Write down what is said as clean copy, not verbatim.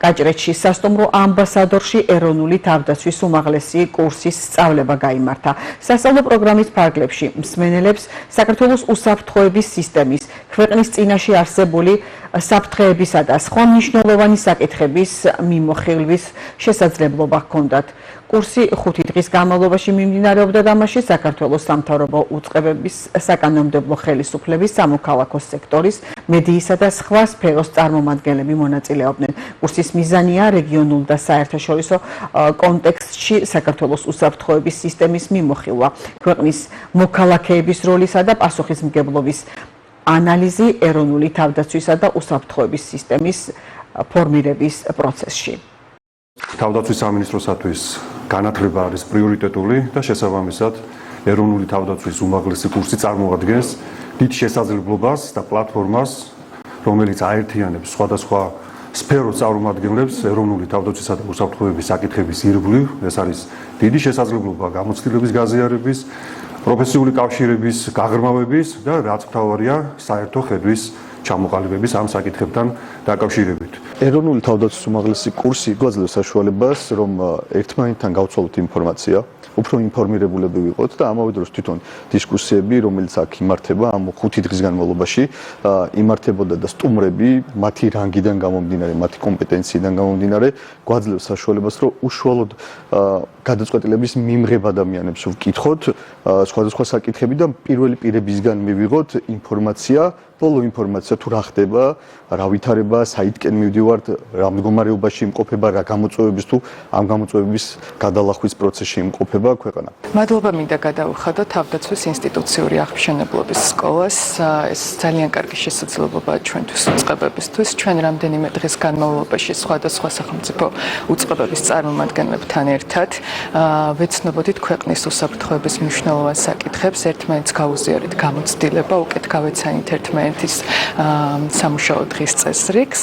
გაჭრეთში სასტუმრო ამბასადორში ეროვნული თავდაცვის უმაღლესი კურსის სწავლება გაიმართა. სასწავლო პროგრამის ფარგლებში მსმენელებს საქართველოს უსაფრთხოების სისტემის, ქვეყნის წინაშე არსებული საფრთხეებისა და სხვა მნიშვნელოვანი საკითხების მიმოხილვის შესაძლებლობა ჰქონდათ. კურსი 5 დღის განმავლობაში მიმდინარეობდა და მასში საქართველოს სამთავრობო უწყებების, საკანონმდებლო ხელისუფლების, სამოქალაქო სექტორის, მედიისა და სხვა სფეროს წარმომადგენლები მონაწილეობდნენ. კურსის მიზანია რეგიონულ და საერთაშორისო კონტექსტში საქართველოს უსაფრთხოების სისტემის მიმოხილვა, ქვეყნის მოქალაქეების როლისა და პასუხისმგებლობის ანალიზი ეროვნული თავდაცვისა და უსაფრთხოების სისტემის ფორმირების პროცესში. თავდაცვის სამინისტროსათვის განათლება არის პრიორიტეტული და შესაბამისად ეროვნული თავდაცვის უმაღლესი კურსი წარმოადგენს დიდ შესაძლებლობას და პლატფორმას, რომელიც აერთიანებს სხვადასხვა სფეროს წარმომადგენლებს ეროვნული თავდაცვისა და უსაფრთხოების საკითხების ირგვლივ. ეს არის დიდი შესაძლებლობა გამოცდილების გაზიარების, პროფესიული კავშირების გაღრმავების და რაც მთავარია საერთო ხედვის ჩამოყალიბების ამ საკითხებთან დაკავშირებით. ეროვნული თავდაცვის უმაღლესი კურსი გვაძლევს საშუალებას, რომ ერთმანეთთან გავცვალოთ ინფორმაცია, უფრო ინფორმირებულები ვიყოთ და ამავე დროს თვითონ დისკუსიები, რომელიც აქ იმართება ამ 5 დღის განმავლობაში, იმართებოდა და სტუმრები მათი რანგიდან გამომდინარე, მათი კომპეტენციიდან გამომდინარე, გვაძლევს საშუალებას, რომ უშუალოდ გადაწყვეტილების მიმღებ ადამიანებს ვკითხოთ სხვადასხვა საკითხები და პირველი პირებისგან მივიღოთ ინფორმაცია, ბოლო ინფორმაცია თუ რა ხდება, რა ვითარება, საითკენ მივდივართ, რა მდგომარეობაში იმყოფება, რა გამოწვევების თუ ამ გამოწვევების გადალახვის პროცესში იმყოფება ქვეყანა. მადლობა მინდა გადავუხადო თავდაცვის ინსტიტუციური აღმშენებლობის სკოლას. ეს ძალიან კარგი შესაძლებლობაა ჩვენთვის უწყებებისთვის. ჩვენ რამდენიმე დღის განმავლობაში სხვადასხვა სახელმწიფო უწყებების წარმომადგენლებთან ერთად ვეცნობოდით ქვეყნის უსაფრთხოების მნიშვნელოვან საკითხებს, ერთმანეთს გავუზიარეთ გამოცდილება, უკეთ გავეცანით ერთმანეთის სამუშაო დღის წესრიგს.